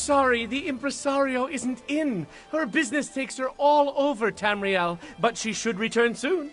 sorry, the impresario isn't in. Her business takes her all over, Tamriel, but she should return soon.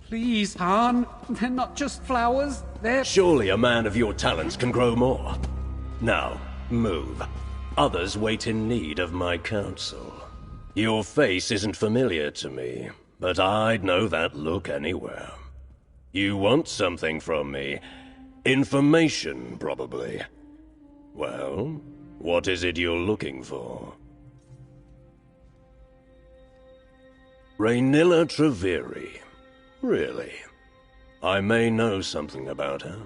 Please, Han. They're not just flowers. They're... Surely a man of your talents can grow more. Now, move. Others wait in need of my counsel. Your face isn't familiar to me, but I'd know that look anywhere. You want something from me. Information, probably. Well, what is it you're looking for? Rhaenyra Treveri. Really? I may know something about her.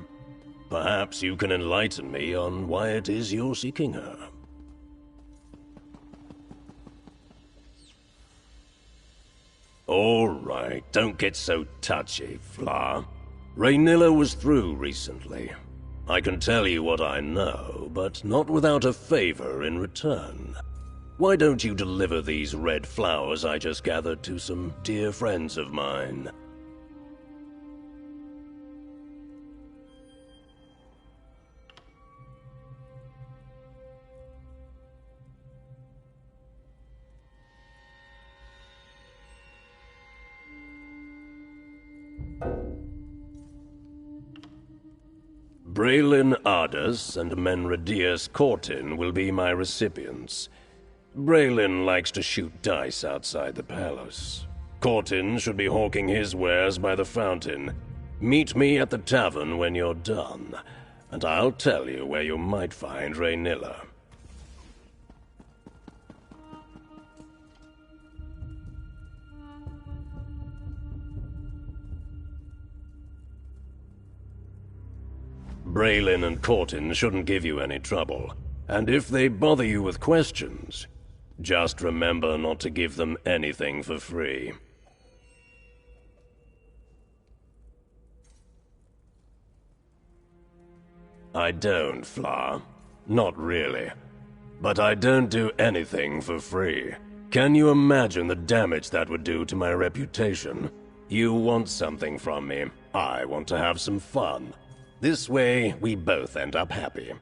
Perhaps you can enlighten me on why it is you're seeking her. All right, don't get so touchy, Fla. Rhaenyra was through recently. I can tell you what I know, but not without a favor in return. Why don't you deliver these red flowers I just gathered to some dear friends of mine? Braylin Ardus and Menradius Cortin will be my recipients. Braylin likes to shoot dice outside the palace. Cortin should be hawking his wares by the fountain. Meet me at the tavern when you're done, and I'll tell you where you might find Rhaenyra. Braylin and Cortin shouldn't give you any trouble, and if they bother you with questions, just remember not to give them anything for free. I don't, Fla. Not really. But I don't do anything for free. Can you imagine the damage that would do to my reputation? You want something from me. I want to have some fun. This way, we both end up happy.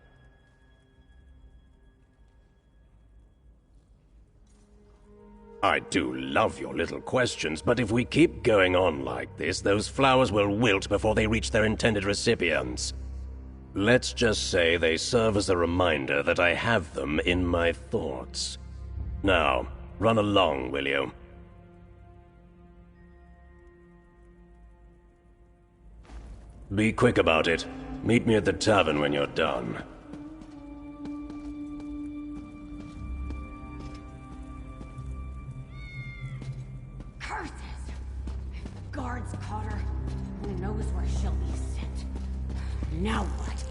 I do love your little questions, but if we keep going on like this, those flowers will wilt before they reach their intended recipients. Let's just say they serve as a reminder that I have them in my thoughts. Now, run along, will you? Be quick about it. Meet me at the tavern when you're done. Curses! If the guards caught her, who knows where she'll be sent. Now what?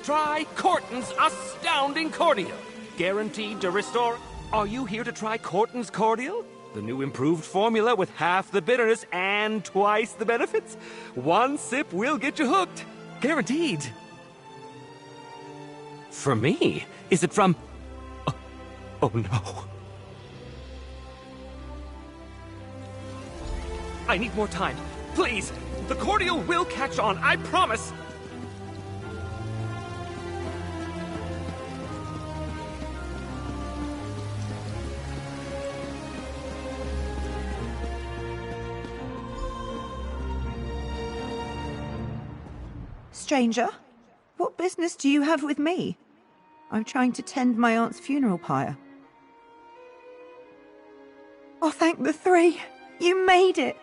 Try Corton's Astounding Cordial. Guaranteed to restore... Are you here to try Corton's Cordial? The new improved formula with half the bitterness and twice the benefits? One sip will get you hooked. Guaranteed. For me? Is it from... Oh no. I need more time. Please. The cordial will catch on, I promise. Stranger, what business do you have with me? I'm trying to tend my aunt's funeral pyre. Oh, thank the three! You made it!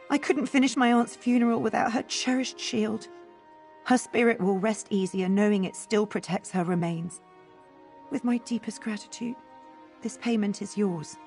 I couldn't finish my aunt's funeral without her cherished shield. Her spirit will rest easier knowing it still protects her remains. With my deepest gratitude, this payment is yours.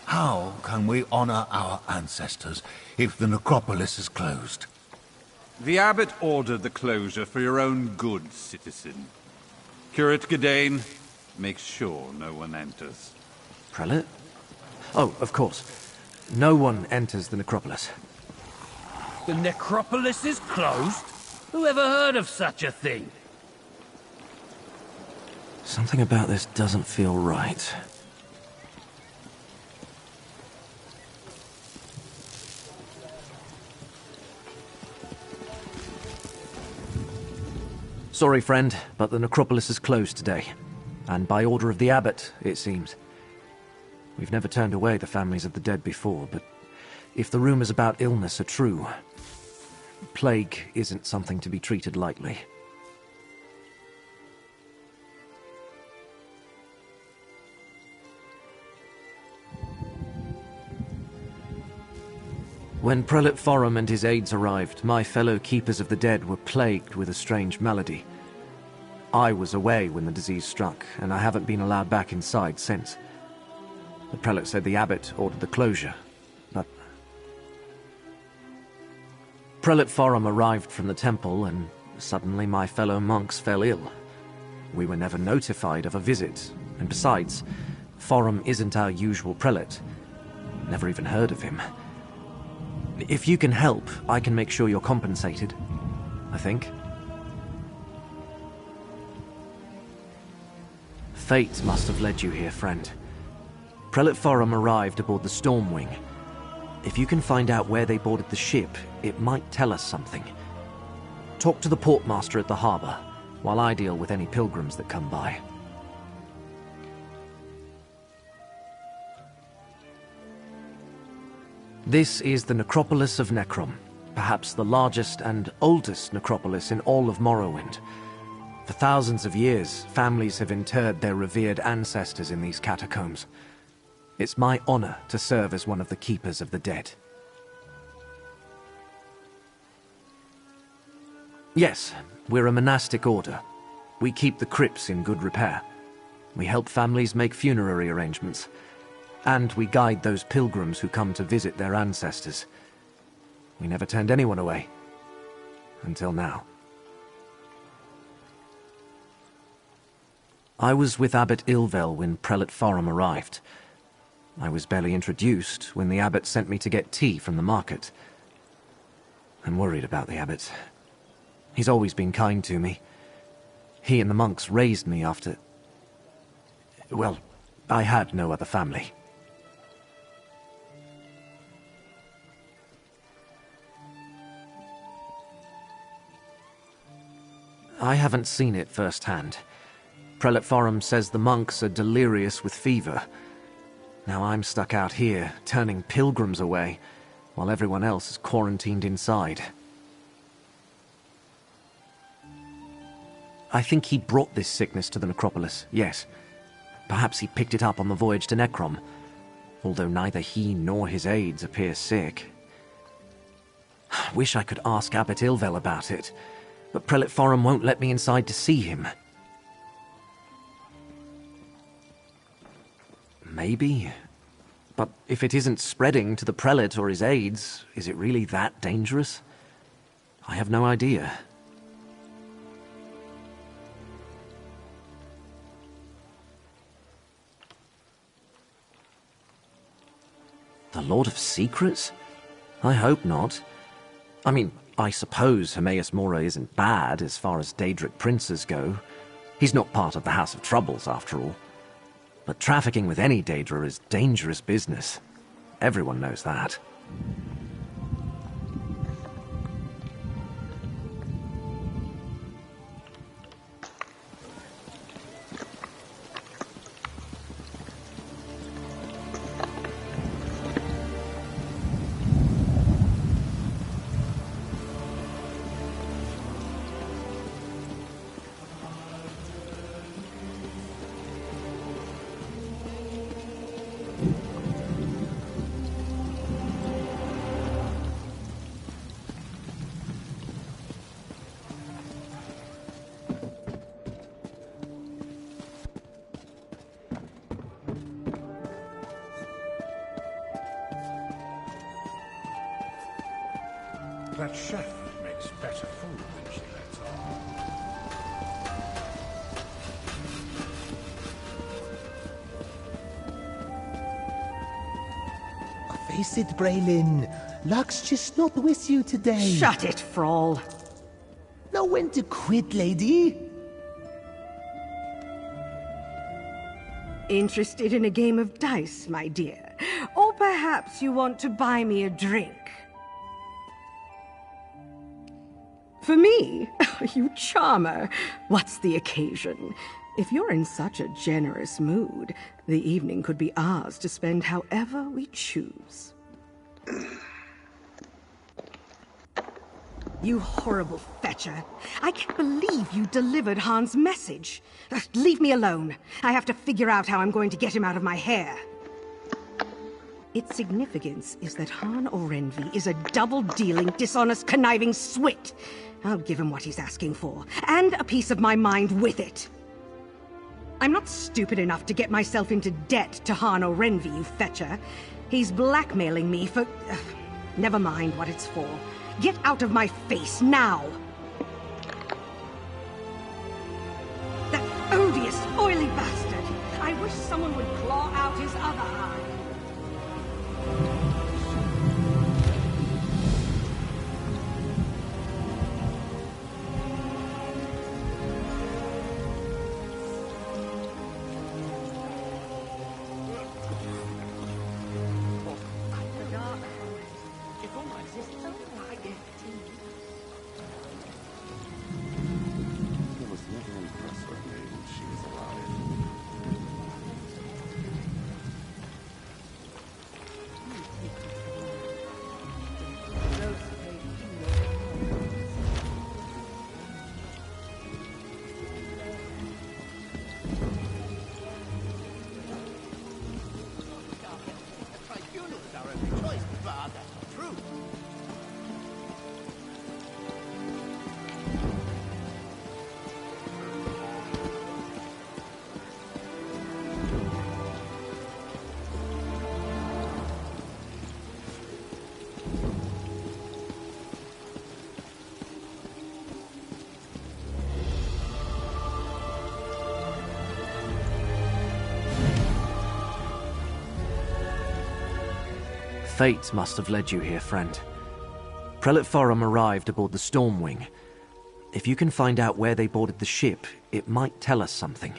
How can we honor our ancestors if the necropolis is closed? The abbot ordered the closure for your own good, citizen. Curate Gedane, make sure no one enters. Prelate? Oh, of course. No one enters the necropolis. The necropolis is closed? Who ever heard of such a thing? Something about this doesn't feel right. Sorry, friend, but the necropolis is closed today. And by order of the abbot, it seems. We've never turned away the families of the dead before, but if the rumors about illness are true, plague isn't something to be treated lightly. When Prelate Forum and his aides arrived, my fellow Keepers of the Dead were plagued with a strange malady. I was away when the disease struck, and I haven't been allowed back inside since. The prelate said the abbot ordered the closure, but... Prelate Forum arrived from the temple, and suddenly my fellow monks fell ill. We were never notified of a visit, and besides, Forum isn't our usual prelate. Never even heard of him. If you can help, I can make sure you're compensated, I think. Fate must have led you here, friend. Prelate Forum arrived aboard the Stormwing. If you can find out where they boarded the ship, it might tell us something. Talk to the portmaster at the harbor, while I deal with any pilgrims that come by. This is the necropolis of Necrom, perhaps the largest and oldest necropolis in all of Morrowind. For thousands of years, families have interred their revered ancestors in these catacombs. It's my honor to serve as one of the Keepers of the Dead. Yes, we're a monastic order. We keep the crypts in good repair. We help families make funerary arrangements. And we guide those pilgrims who come to visit their ancestors. We never turned anyone away. Until now. I was with Abbot Ilvel when Prelate Forum arrived. I was barely introduced when the abbot sent me to get tea from the market. I'm worried about the abbot. He's always been kind to me. He and the monks raised me after... Well, I had no other family. I haven't seen it firsthand. Prelate Forum says the monks are delirious with fever. Now I'm stuck out here, turning pilgrims away, while everyone else is quarantined inside. I think he brought this sickness to the necropolis, yes. Perhaps he picked it up on the voyage to Necrom, although neither he nor his aides appear sick. Wish I could ask Abbot Ilvel about it, but Prelate Forum won't let me inside to see him. Maybe. But if it isn't spreading to the prelate or his aides, is it really that dangerous? I have no idea. The Lord of Secrets? I hope not. I mean, I suppose Hermaeus Mora isn't bad as far as Daedric princes go. He's not part of the House of Troubles, after all. But trafficking with any Daedra is dangerous business. Everyone knows that. That chef makes better food than she lets on. Face it, Braylin. Luck's just not with you today. Shut it, Frawl. Know when to quit, lady. Interested in a game of dice, my dear? Or perhaps you want to buy me a drink? For me? You charmer. What's the occasion? If you're in such a generous mood, the evening could be ours to spend however we choose. You horrible fetcher. I can't believe you delivered Han's message. Leave me alone. I have to figure out how I'm going to get him out of my hair. Its significance is that Han Orenvi is a double-dealing, dishonest, conniving swit. I'll give him what he's asking for, and a piece of my mind with it. I'm not stupid enough to get myself into debt to Han Orenvi, you fetcher. He's blackmailing me for... never mind what it's for. Get out of my face, now! That odious, oily bastard! I wish someone would claw out his other eye. Fate must have led you here, friend. Prelate Forum arrived aboard the Stormwing. If you can find out where they boarded the ship, it might tell us something.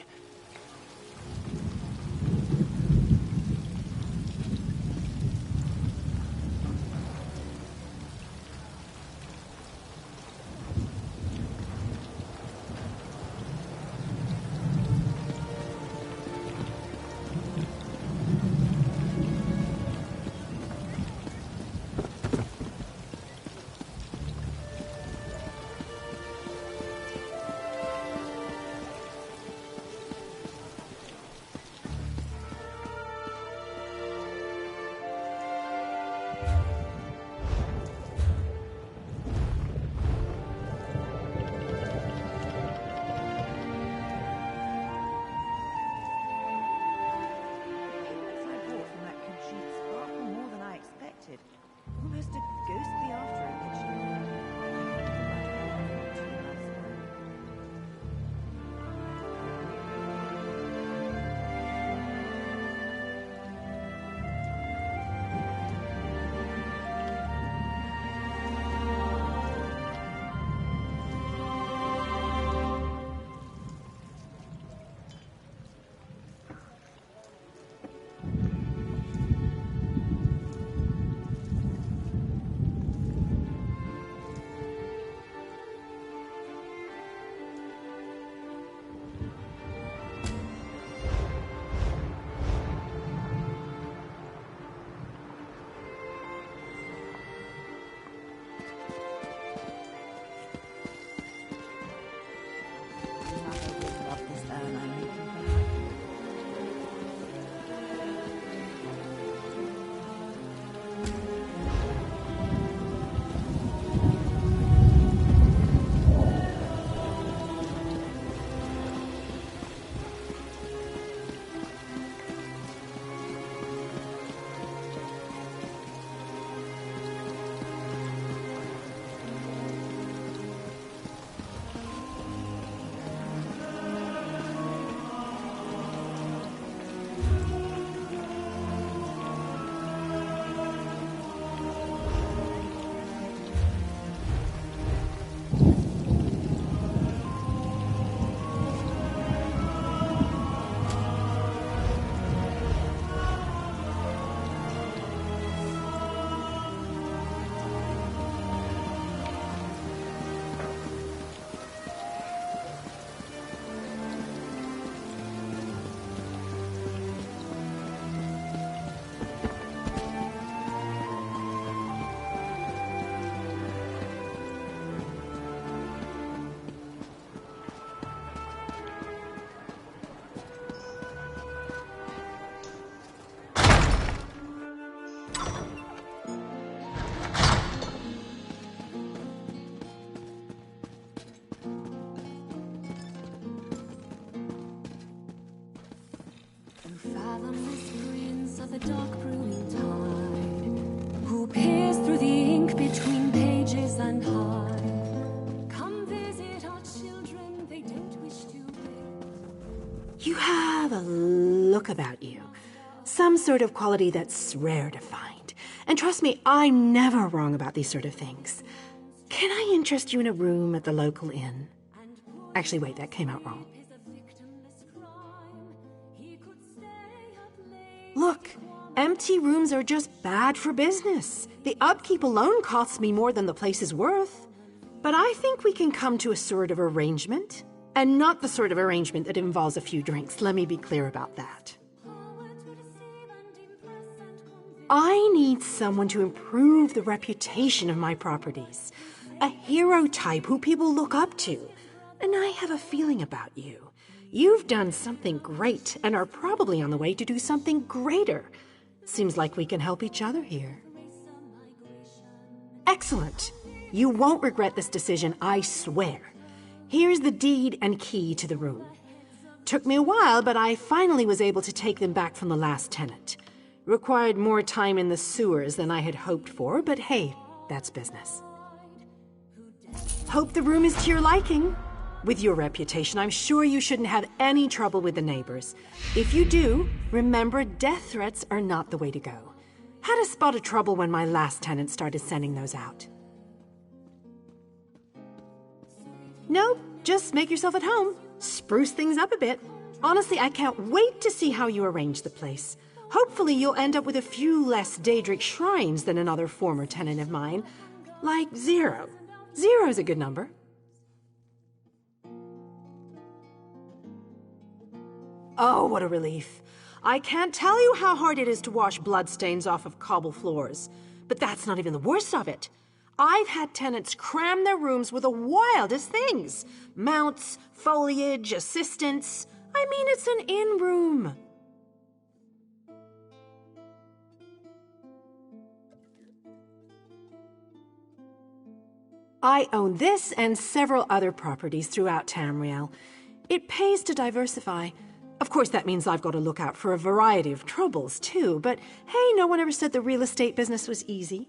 fathomless prince of the dark brewing tide, who peers through the ink between pages and hide. Come visit our children, they don't wish to wait. You have a look about you. Some sort of quality that's rare to find. And trust me, I'm never wrong about these sort of things. Can I interest you in a room at the local inn? Actually, wait, that came out wrong. Look, empty rooms are just bad for business. The upkeep alone costs me more than the place is worth. But I think we can come to a sort of arrangement. And not the sort of arrangement that involves a few drinks. Let me be clear about that. I need someone to improve the reputation of my properties. A hero type who people look up to. And I have a feeling about you. You've done something great and are probably on the way to do something greater. Seems like we can help each other here. Excellent. You won't regret this decision, I swear. Here's the deed and key to the room. Took me a while, but I finally was able to take them back from the last tenant. Required more time in the sewers than I had hoped for, but hey, that's business. Hope the room is to your liking. With your reputation, I'm sure you shouldn't have any trouble with the neighbors. If you do, remember death threats are not the way to go. Had a spot of trouble when my last tenant started sending those out. Nope, just make yourself at home. Spruce things up a bit. Honestly, I can't wait to see how you arrange the place. Hopefully you'll end up with a few less Daedric shrines than another former tenant of mine. Like 0. 0's a good number. Oh, what a relief. I can't tell you how hard it is to wash bloodstains off of cobble floors. But that's not even the worst of it. I've had tenants cram their rooms with the wildest things. Mounts, foliage, assistants. I mean, it's an inn room. I own this and several other properties throughout Tamriel. It pays to diversify. Of course, that means I've got to look out for a variety of troubles, too. But hey, no one ever said the real estate business was easy.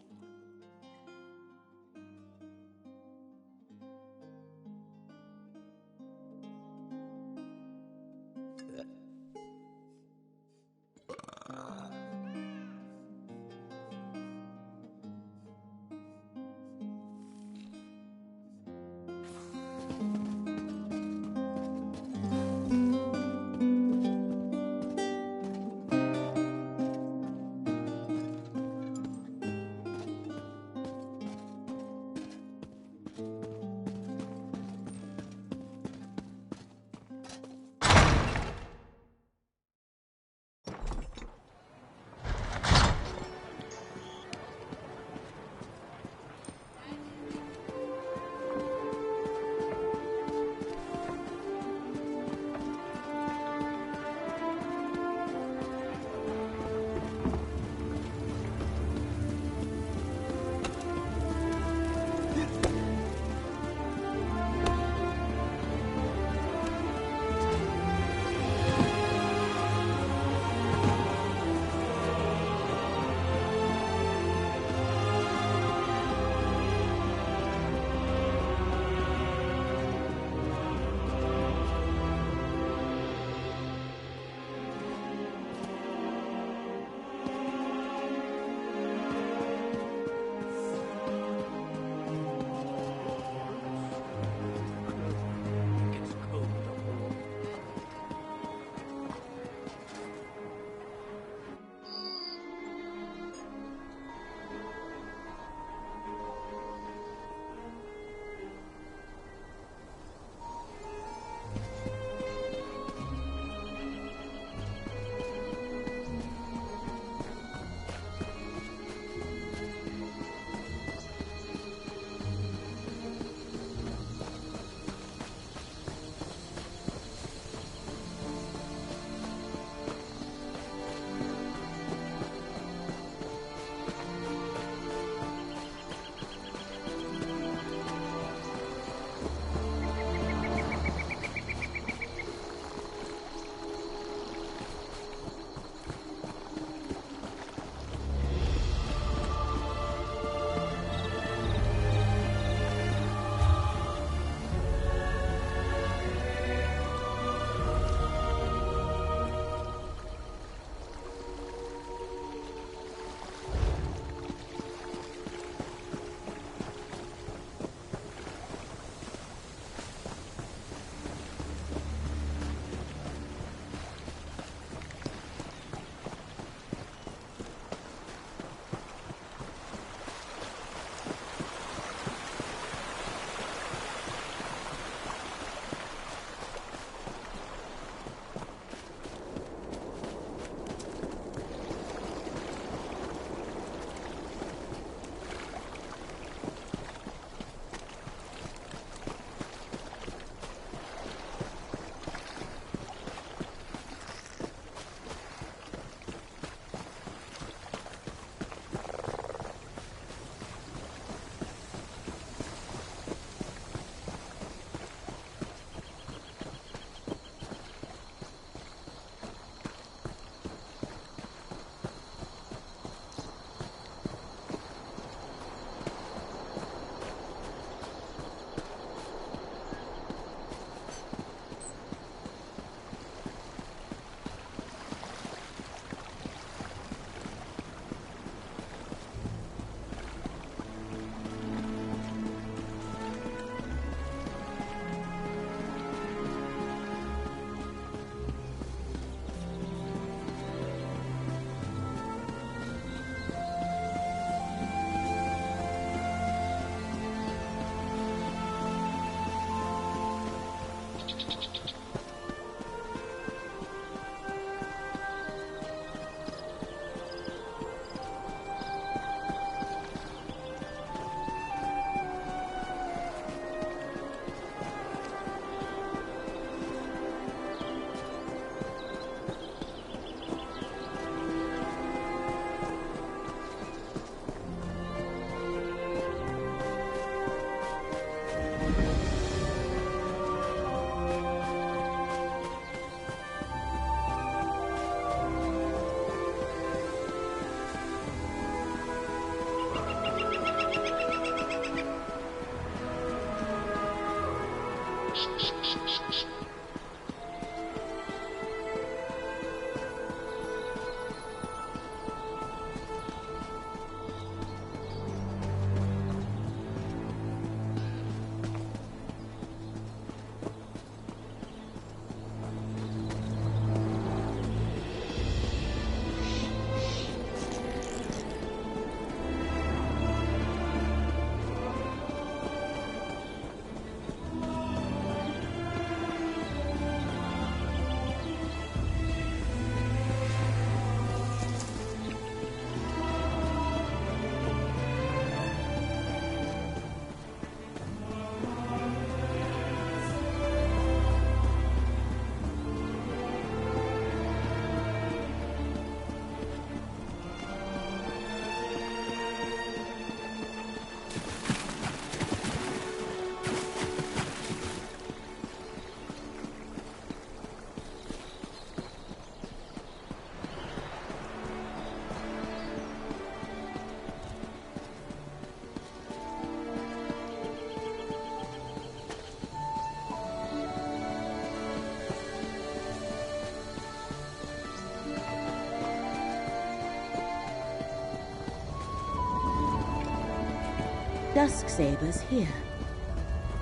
Dusksabers here.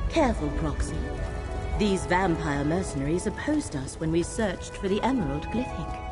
Careful, Proxy. These vampire mercenaries opposed us when we searched for the Emerald Glyphic.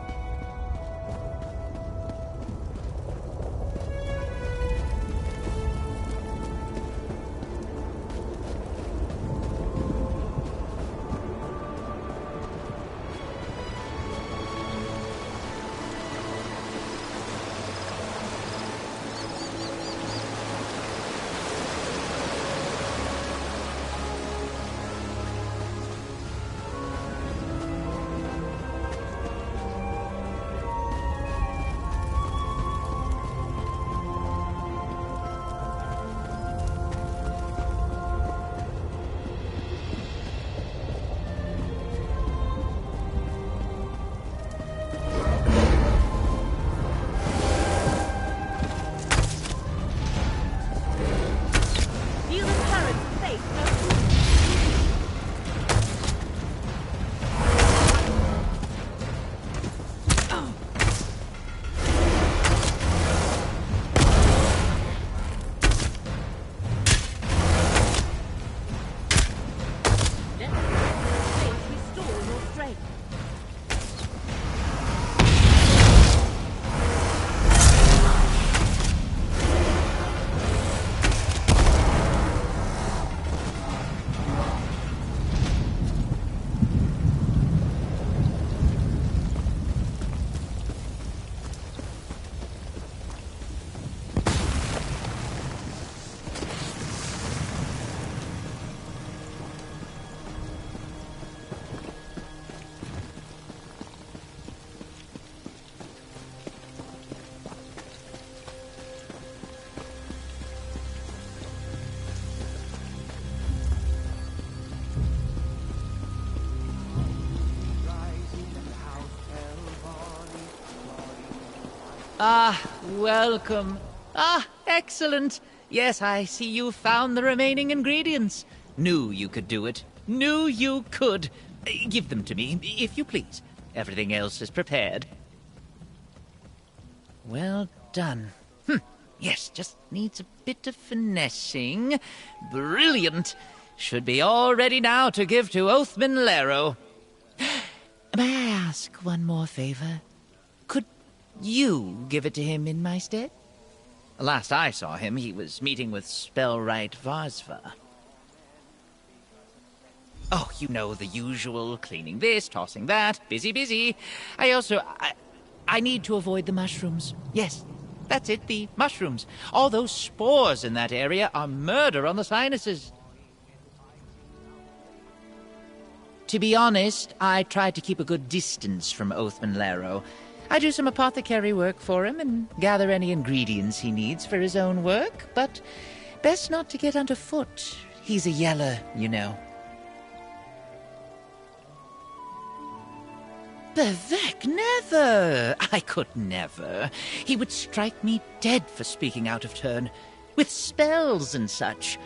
Ah, welcome. Ah, excellent. Yes, I see you found the remaining ingredients. Knew you could do it. Knew you could. Give them to me, if you please. Everything else is prepared. Well done. Yes, just needs a bit of finessing. Brilliant. Should be all ready now to give to Oathman Lero. May I ask one more favor? Could you give it to him in my stead? Last I saw him, he was meeting with Spellwright Varsva. Oh, you know the usual, cleaning this, tossing that, busy. I need to avoid the mushrooms. Yes, that's it, the mushrooms. All those spores in that area are murder on the sinuses. To be honest, I tried to keep a good distance from Oathman Lero. I do some apothecary work for him and gather any ingredients he needs for his own work, but best not to get underfoot. He's a yeller, you know. Bevek, never! I could never. He would strike me dead for speaking out of turn, with spells and such.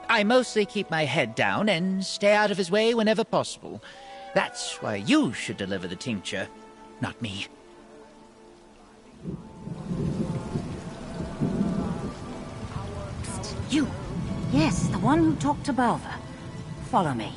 I mostly keep my head down and stay out of his way whenever possible. That's why you should deliver the tincture, not me. You. Yes, the one who talked to Balva. Follow me.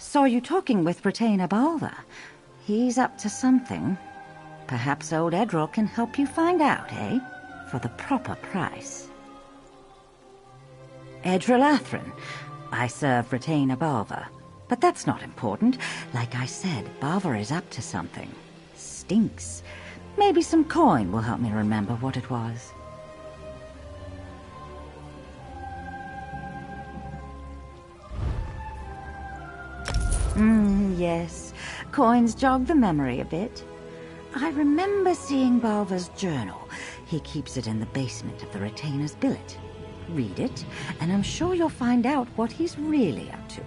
Saw you talking with Retainer Balva. He's up to something. Perhaps old Edril can help you find out, eh? For the proper price. Edril Athrin. I serve Retainer Balva. But that's not important. Like I said, Balva is up to something. Stinks. Maybe some coin will help me remember what it was. Yes. Coins jog the memory a bit. I remember seeing Balva's journal. He keeps it in the basement of the Retainer's billet. Read it, and I'm sure you'll find out what he's really up to.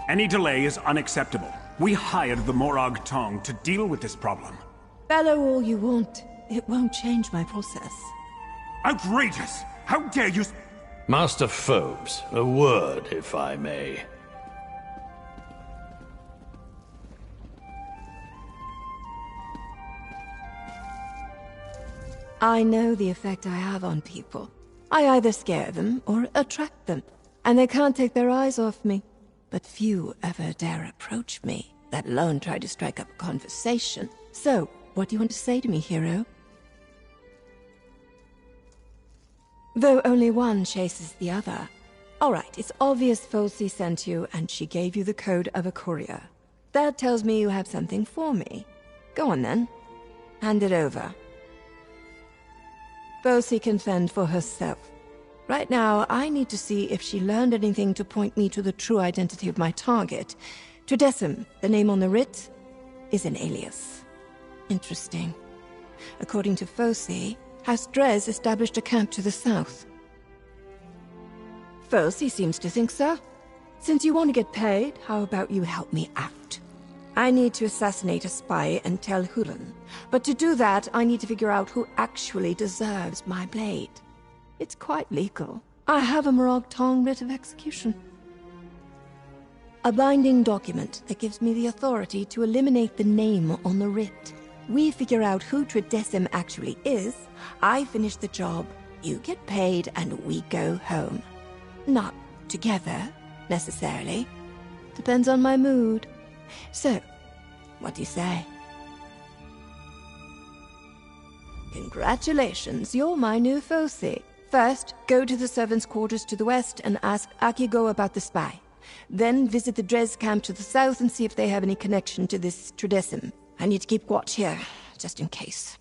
Any delay is unacceptable. We hired the Morag Tong to deal with this problem. Bellow all you want. It won't change my process. Outrageous! How dare you... Master Phobes, a word, if I may. I know the effect I have on people. I either scare them or attract them, and they can't take their eyes off me. But few ever dare approach me, let alone try to strike up a conversation. So, what do you want to say to me, hero? Though only one chases the other. Alright, it's obvious Fosse sent you, and she gave you the code of a courier. That tells me you have something for me. Go on then. Hand it over. Fosse can fend for herself. Right now, I need to see if she learned anything to point me to the true identity of my target. Tridecim, the name on the writ, is an alias. Interesting. According to Fosse, House Drez established a camp to the south. Fosse seems to think so. Since you want to get paid, how about you help me out? I need to assassinate a spy and tell Hulan. But to do that, I need to figure out who actually deserves my blade. It's quite legal. I have a Morag Tong writ of execution. A binding document that gives me the authority to eliminate the name on the writ. We figure out who Tridecim actually is, I finish the job, you get paid, and we go home. Not together, necessarily. Depends on my mood. So, what do you say? Congratulations, you're my new Fosse. First, go to the servants' quarters to the west and ask Akigo about the spy. Then visit the Drez camp to the south and see if they have any connection to this Tridecim. I need to keep watch here, just in case.